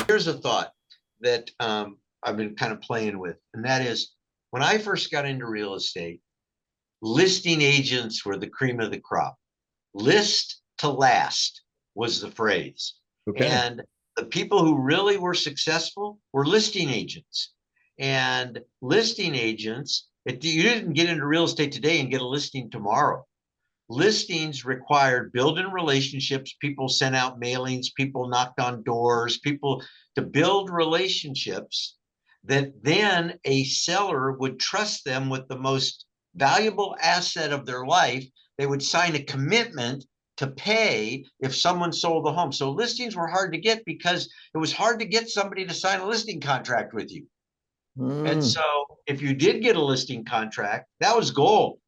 Here's a thought that I've been kind of playing with, and that is when I first got into real estate, listing agents were the cream of the crop. List to last was the phrase. Okay. And the people who really were successful were listing agents. And listing agents, you didn't get into real estate today and get a listing tomorrow. Listings required building relationships. People sent out mailings, people knocked on doors, people to build relationships that then a seller would trust them with the most valuable asset of their life. They would sign a commitment to pay if someone sold the home. So listings were hard to get because it was hard to get somebody to sign a listing contract with you. And Mm. so if you did get a listing contract, that was gold.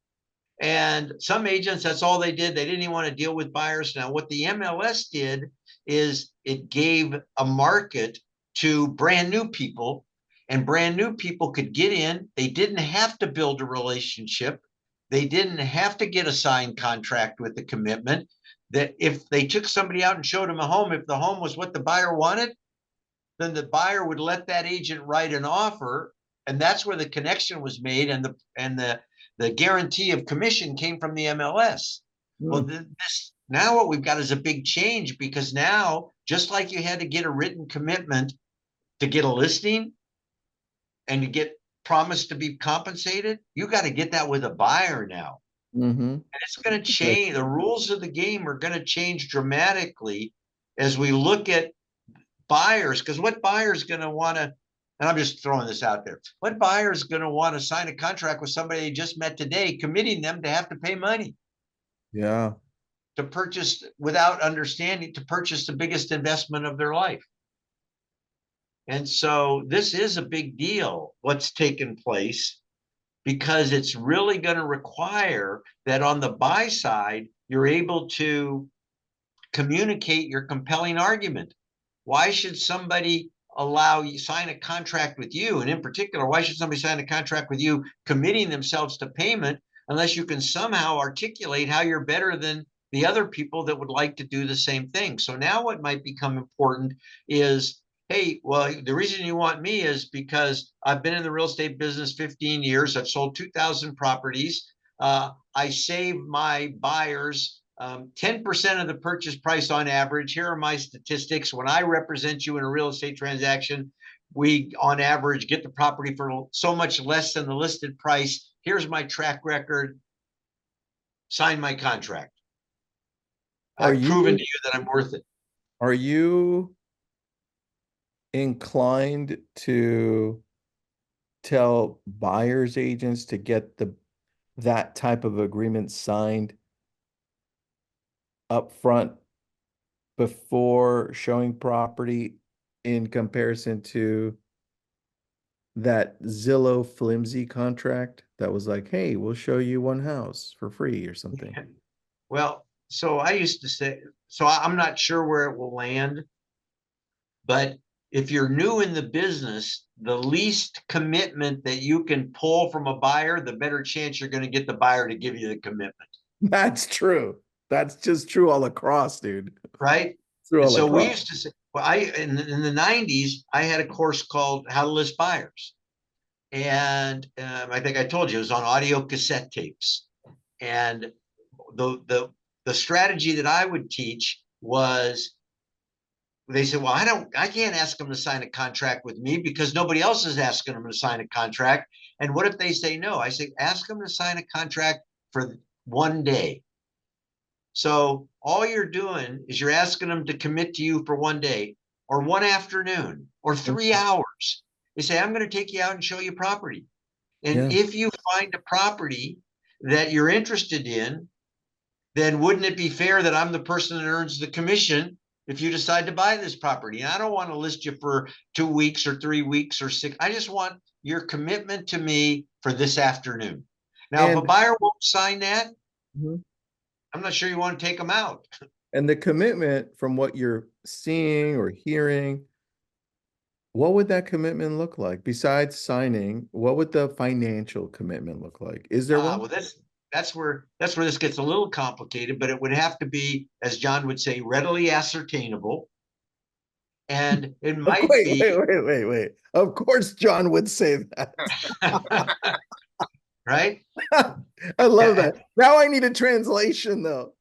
And some agents, that's all they did. They didn't even want to deal with buyers. Now, what the MLS did is it gave a market to brand new people, and brand new people could get in. They didn't have to build a relationship. They didn't have to get a signed contract with the commitment. That if they took somebody out and showed them a home, if the home was what the buyer wanted, then the buyer would let that agent write an offer, and that's where the connection was made, and the guarantee of commission came from the MLS. Well, Mm. this now what we've got is a big change, because now, just like you had to get a written commitment to get a listing and to get promised to be compensated, you got to get that with a buyer now. Mm-hmm. And it's going to change. The rules of the game are going to change dramatically as we look at buyers, because what buyer is going to want to, and I'm just throwing this out there, what buyer is going to want to sign a contract with somebody they just met today, committing them to have to pay money Yeah. to purchase, without understanding, to purchase the biggest investment of their life? And so this is a big deal, what's taken place, because it's really going to require that on the buy side, you're able to communicate your compelling argument. Why should somebody allow you sign a contract with you? And in particular, why should somebody sign a contract with you committing themselves to payment unless you can somehow articulate how you're better than the other people that would like to do the same thing? So now what might become important is, hey, well, the reason you want me is because I've been in the real estate business 15 years. I've sold 2,000 properties. I save my buyers 10% of the purchase price on average. Here are my statistics. When I represent you in a real estate transaction, we on average get the property for so much less than the listed price. Here's my track record. Sign my contract. Are I've proven to you you that I'm worth it. are you inclined to tell buyers agents to get that type of agreement signed up front before showing property in comparison to that Zillow flimsy contract that was like, hey, we'll show you one house for free or something? Well, so I used to say, so I'm not sure where it will land, but if you're new in the business, the least commitment that you can pull from a buyer, the better chance you're going to get the buyer to give you the commitment. That's true. That's just true all across, dude. Right? True And all so we across. used to say, well, in the 90s, I had a course called How to List Buyers. And I think I told you it was on audio cassette tapes. And the strategy that I would teach was, they said, well, I can't ask them to sign a contract with me because nobody else is asking them to sign a contract. And what if they say no? I say, ask them to sign a contract for one day. So all you're doing is you're asking them to commit to you for one day or one afternoon or 3 hours. They say, I'm going to take you out and show you property. And Yeah. if you find a property that you're interested in, then wouldn't it be fair that I'm the person that earns the commission if you decide to buy this property? And I don't want to list you for 2 weeks or 3 weeks or six. I just want your commitment to me for this afternoon. Now, if a And buyer won't sign that, Mhm. I'm not sure you want to take them out. and the commitment from what you're seeing or hearing, what would that commitment look like? Besides signing, what would the financial commitment look like? Is there one? Well, that's where this gets a little complicated, but it would have to be, as John would say, readily ascertainable, And it Of might wait, be, wait. Of course, John would say that. right? I love that. Now I need a translation, though.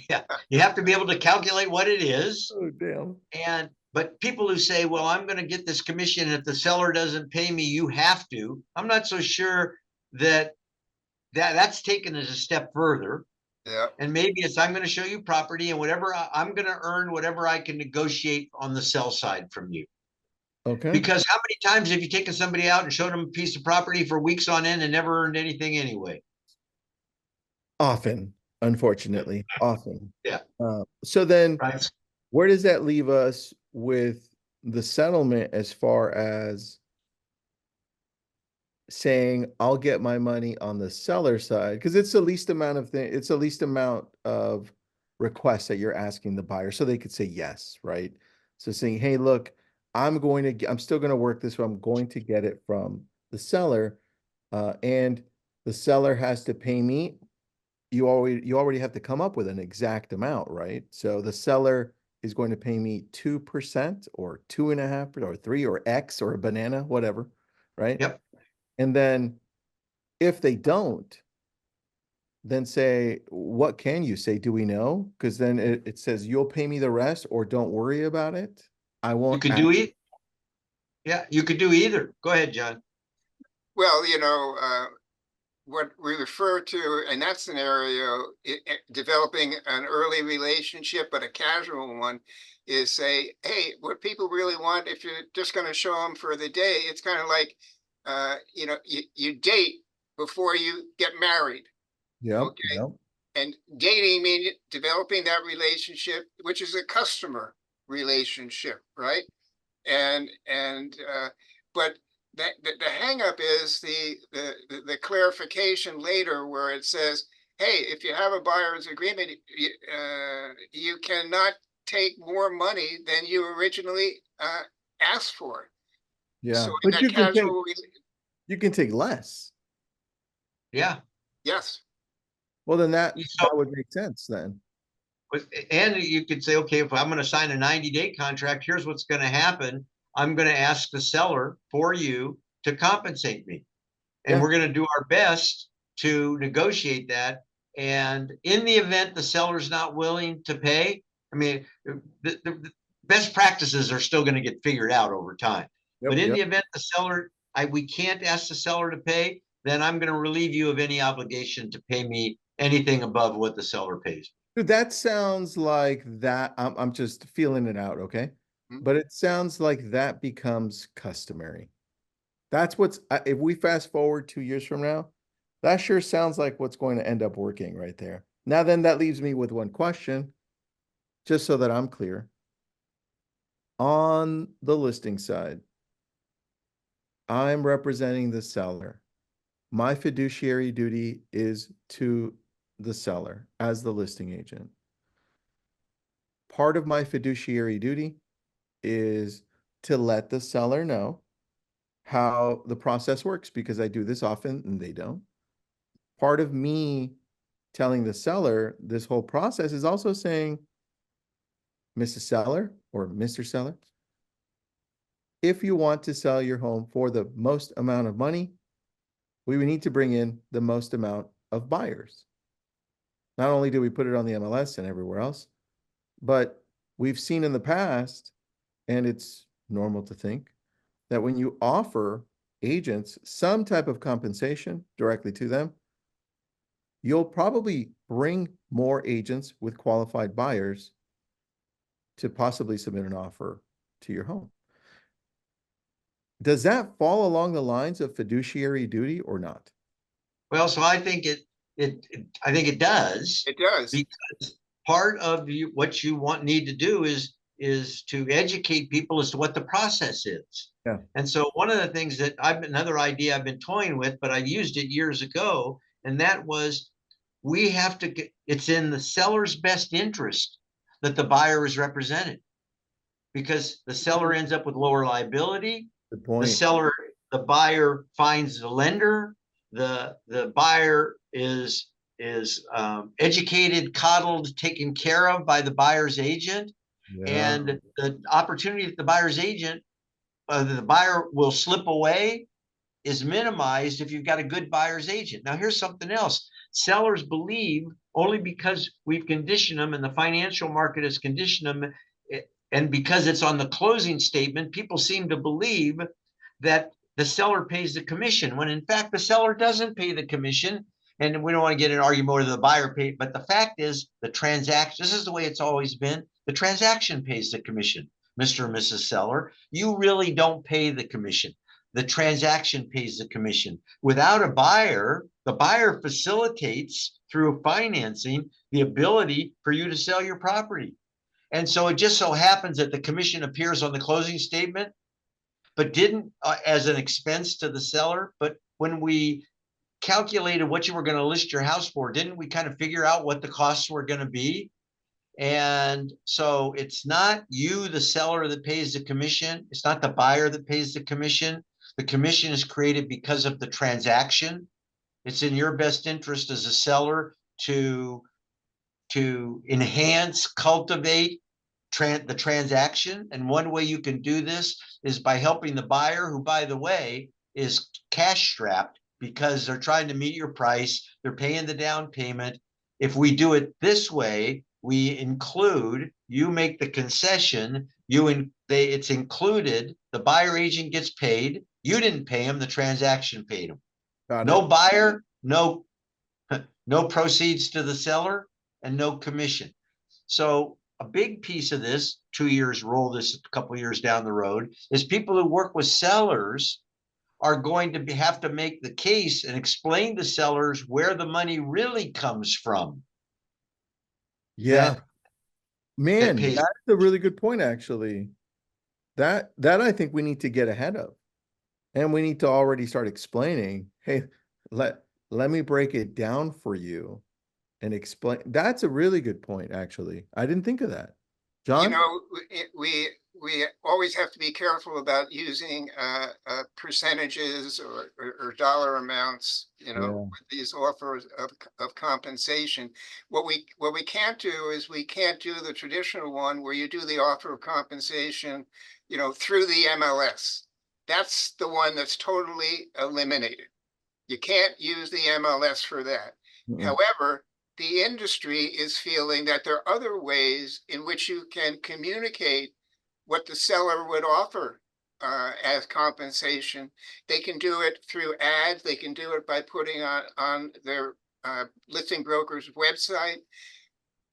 Yeah, you have to be able to calculate what it is. Oh, damn. And but people who say, well, I'm going to get this commission, if the seller doesn't pay me, you have to. I'm not so sure that's taken as a step further. Yeah. And maybe it's, I'm going to show you property, and whatever I'm going to earn, whatever I can negotiate on the sell side from you. Okay. Because how many times have you taken somebody out and showed them a piece of property for weeks on end and never earned anything anyway? Often, unfortunately, often. Yeah. So then, Right. where does that leave us with the settlement as far as saying I'll get my money on the seller side? Because it's the least amount of it's the least amount of requests that you're asking the buyer, so they could say yes, right? So saying, hey, look, I'm still going to work this, but I'm going to get it from the seller, and the seller has to pay me. You already have to come up with an exact amount, right? So the seller is going to pay me 2% or 2.5% or 3 or X or a banana, whatever, right? Yep. And then if they don't, then say, what can you say? Do we know? Because then it says you'll pay me the rest, or don't worry about it. I You won't. could do it. Yeah, you could do either. Go ahead, John. Well, what we refer to in that scenario, developing an early relationship, but a casual one, is say, hey, what people really want, if you're just going to show them for the day, it's kind of like, you date before you get married. Yep. Okay. Yep. And dating means developing that relationship, which is a customer relationship, right? But the hang up is the clarification later, where it says, hey, if you have a buyer's agreement, you cannot take more money than you originally asked for. Yeah. So in But that you can take less. Yeah. yes. Well, then that So, would make sense then. and you could say, okay, if I'm going to sign a 90-day contract, here's what's going to happen. I'm going to ask the seller for you to compensate me. And we're going to do our best to negotiate that. And in the event the seller's not willing to pay, I mean, the best practices are still going to get figured out over time. But in the event the seller, we can't ask the seller to pay, then I'm going to relieve you of any obligation to pay me anything above what the seller pays. Dude, that sounds like that. I'm just feeling it out, okay? Mhm. But it sounds like that becomes customary. That's if we fast forward 2 years from now, that sure sounds like what's going to end up working right there. Now, then that leaves me with one question, just so that I'm clear. On the listing side, I'm representing the seller. My fiduciary duty is to the seller as the listing agent. Part of my fiduciary duty is to let the seller know how the process works, because I do this often and they don't. Part of me telling the seller this whole process is also saying, Mrs. Seller or Mr. Seller, if you want to sell your home for the most amount of money, we would need to bring in the most amount of buyers. Not only do we put it on the MLS and everywhere else, but we've seen in the past, and it's normal to think, that when you offer agents some type of compensation directly to them, you'll probably bring more agents with qualified buyers to possibly submit an offer to your home. Does that fall along the lines of fiduciary duty or not? Well, so I think I think it does. It does. Because part of what you need to do is to educate people as to what the process is. Yeah. And so one of the things that another idea I've been toying with, but I used it years ago, and that was, we have to it's in the seller's best interest that the buyer is represented, because the seller ends up with lower liability. Good point. The buyer finds the lender. The buyer is educated, coddled, taken care of by the buyer's agent. Yeah. And the opportunity that the buyer's agent, the buyer will slip away is minimized if you've got a good buyer's agent. Now, here's something else. Sellers believe only because we've conditioned them and the financial market has conditioned them, and because it's on the closing statement, people seem to believe that the seller pays the commission, when in fact the seller doesn't pay the commission. And we don't want to get in an argument whether the buyer paid, but the fact is the transaction, this is the way it's always been. The transaction pays the commission, Mr. and Mrs. Seller. You really don't pay the commission. The transaction pays the commission. Without a buyer, the buyer facilitates through financing the ability for you to sell your property. And so it just so happens that the commission appears on the closing statement, but didn't as an expense to the seller. But when we calculated what you were going to list your house for, didn't we kind of figure out what the costs were going to be? And so it's not you, the seller, that pays the commission. It's not the buyer that pays the commission. The commission is created because of the transaction. It's in your best interest as a seller to enhance, cultivate the transaction. And one way you can do this is by helping the buyer, who, by the way, is cash strapped because they're trying to meet your price. They're paying the down payment. If we do it this way, we include, you make the concession, it's included, the buyer agent gets paid. You didn't pay him, the transaction paid him. No buyer, no proceeds to the seller, and no commission. So a big piece of this, 2 years, roll this a couple of years down the road, is people who work with sellers are going to have to make the case and explain to sellers where the money really comes from. Yeah. Man, that's a really good point, actually. That I think we need to get ahead of. And we need to already start explaining, hey, let me break it down for you and explain. That's a really good point, actually. I didn't think of that. John? You know, we always have to be careful about using percentages or dollar amounts, you know, with these offers of compensation. What we can't do is we can't do the traditional one where you do the offer of compensation, you know, through the MLS. That's the one that's totally eliminated. You can't use the MLS for that. However, the industry is feeling that there are other ways in which you can communicate what the seller would offer as compensation. They can do it through ads. They can do it by putting on their listing broker's website.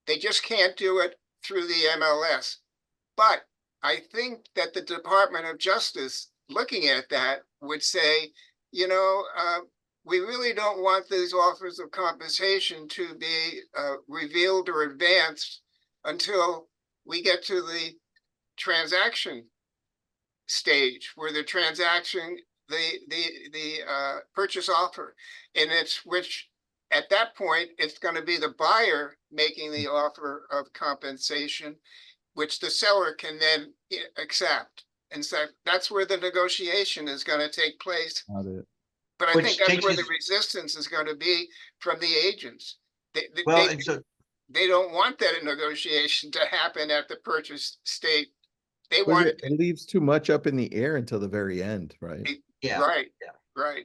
They just can't do it through the MLS. But I think that the Department of Justice, looking at that, would say, you know, we really don't want these offers of compensation to be revealed or advanced until we get to the transaction stage, where the transaction, the purchase offer, and it's which at that point it's going to be the buyer making the offer of compensation, which the seller can then accept. And so that's where the negotiation is going to take place. But I think that's where the resistance is going to be from the agents. They don't want that negotiation to happen at the purchase state. They want it leaves too much up in the air until the very end, right? Yeah. Right. Yeah. Right.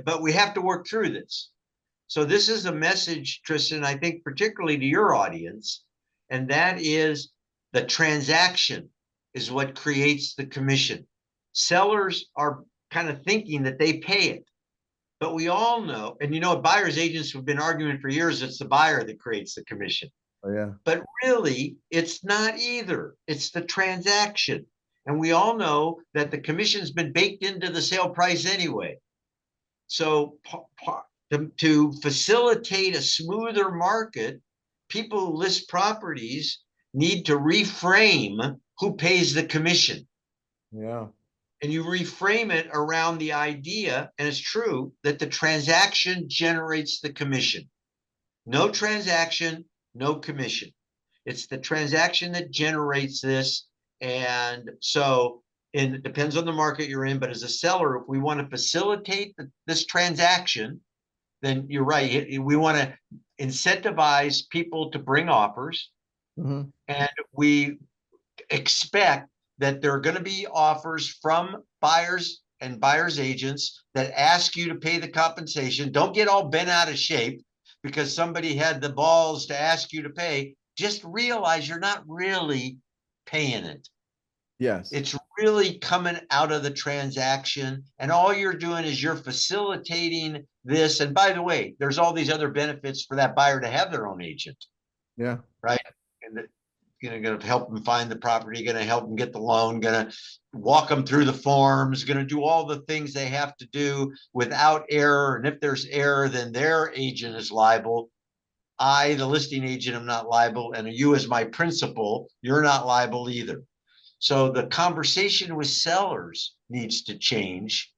But we have to work through this. So this is a message, Tristan, I think particularly to your audience, and that is the transaction is what creates the commission. Sellers are kind of thinking that they pay it, but we all know, and you know, buyers agents have been arguing for years, it's the buyer that creates the commission. Oh, yeah. But really, it's not either. It's the transaction. And we all know that the commission's been baked into the sale price anyway. So to facilitate a smoother market, people who list properties need to reframe who pays the commission. Yeah. And you reframe it around the idea, and it's true, that the transaction generates the commission. No transaction, no commission. It's the transaction that generates this. And so, and it depends on the market you're in, but as a seller, if we want to facilitate this transaction, then you're right. We want to incentivize people to bring offers. Mhm. And we expect that there are going to be offers from buyers and buyers agents that ask you to pay the compensation. Don't get all bent out of shape because somebody had the balls to ask you to pay. Just realize you're not really paying it. Yes. It's really coming out of the transaction, and all you're doing is you're facilitating this. And by the way, there's all these other benefits for that buyer to have their own agent, Yeah. right? And going to help them find the property, going to help them get the loan, going to walk them through the forms, going to do all the things they have to do without error. And if there's error, then their agent is liable. I, the listing agent, am not liable. And you, as my principal, you're not liable either. So the conversation with sellers needs to change,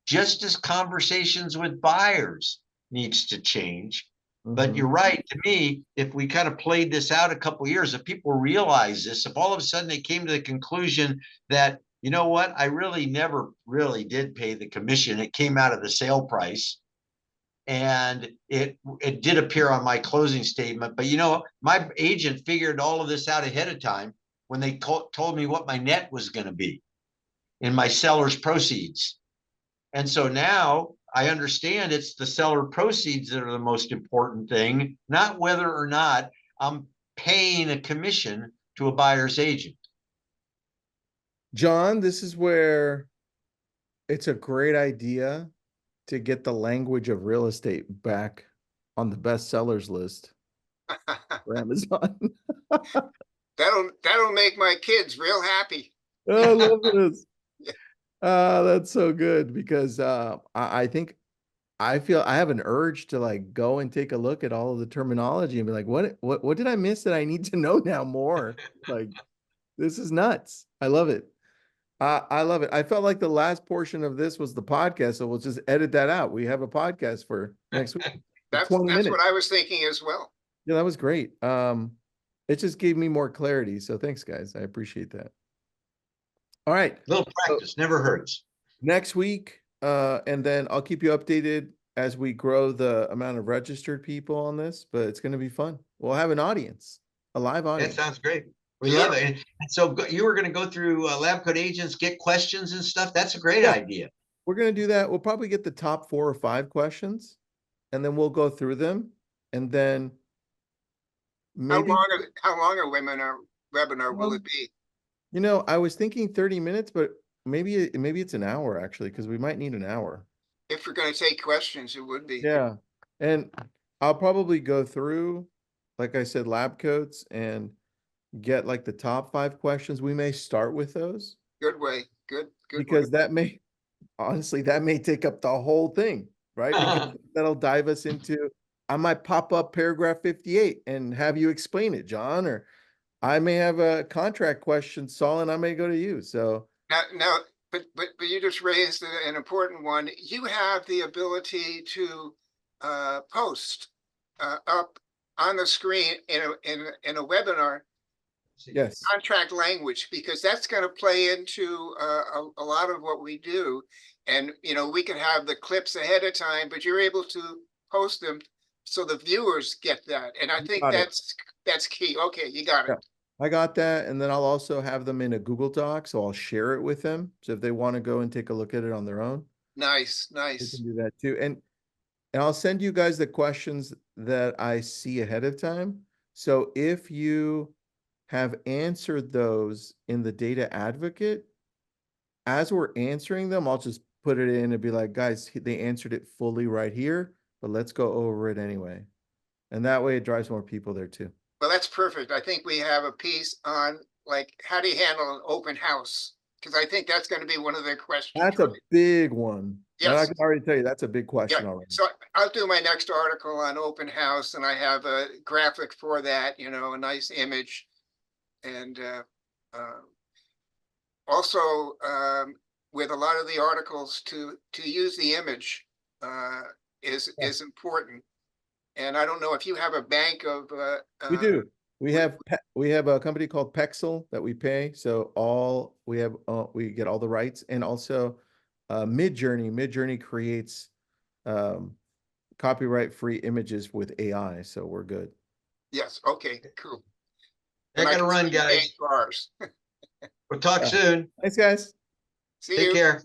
just as conversations with buyers needs to change. But you're Mhm. right. To me, if we kind of played this out a couple of years, if people realize this, if all of a sudden they came to the conclusion that, you know what, I really never really did pay the commission, it came out of the sale price, and it did appear on my closing statement. But you know, my agent figured all of this out ahead of time when they told me what my net was going to be in my seller's proceeds. And so now I understand it's the seller proceeds that are the most important thing, not whether or not I'm paying a commission to a buyer's agent. John, this is where it's a great idea to get the language of real estate back on the best sellers list for Amazon. That'll make my kids real happy. Oh, I love this. That's so good because I think I feel I have an urge to like go and take a look at all of the terminology and be like, what did I miss that I need to know now more? Like, this is nuts. I love it. I love it. I felt like the last portion of this was the podcast, so we'll just edit that out. We have a podcast for next week. That's 20 what minutes. I was thinking as well. Yeah, that was great. It just gave me more clarity. So thanks, guys. I appreciate that. All right. Little practice never hurts. Next week, and then I'll keep you updated as we grow the amount of registered people on this, but it's going to be fun. We'll have an audience, a live That audience. sounds great. We love it. And so you were going to go through Lab Coat Agents, get questions and stuff. That's a great idea. We're going to do that. We'll probably get the top 4 or 5 questions, and then we'll go through them, and then maybe, How long a webinar will it be? you know, I was thinking 30 minutes, but maybe it's an hour actually, because we might need an hour. If we're going to take questions, it would be. Yeah. And I'll probably go through, like I said, lab coats and get like the top 5 questions. We may start with those Good way. Good because way. that may, honestly, that may take up the whole thing, right? Because that'll dive us into, I might pop up paragraph 58 and have you explain it, John, or I may have a contract question, Saul, and I may go to you. So Now, but you just raised an important one. You have the ability to post up on the screen in a webinar yes, contract language, because that's going to play into a lot of what we do. And you know, we can have the clips ahead of time, but you're able to post them so the viewers get that. And I think that's key. Okay, you got it. Yeah. I got that. And then I'll also have them in a Google Doc. So I'll share it with them. So if they want to go and take a look at it on their own, Nice. they can do that too. And I'll send you guys the questions that I see ahead of time. So if you have answered those in the data advocate, as we're answering them, I'll just put it in and be like, guys, they answered it fully right here, but let's go over it anyway. And that way it drives more people there too. Well, that's perfect. I think we have a piece on like, how do you handle an open house? Because I think that's going to be one of the questions. That's a big one. And I Yes. can already tell you that's a big question Yeah. already. So I'll do my next article on open house, and I have a graphic for that, you know, a nice image. And also with a lot of the articles to use the image is important. And I don't know if you have a bank of We do. We have a company called Pexel that we pay. So we get all the rights, and also Midjourney creates copyright free images with AI. So we're good. Yes. Okay, cool. I gotta run, guys. Cars. We'll talk Yeah. soon. Thanks, guys. See Take you. care.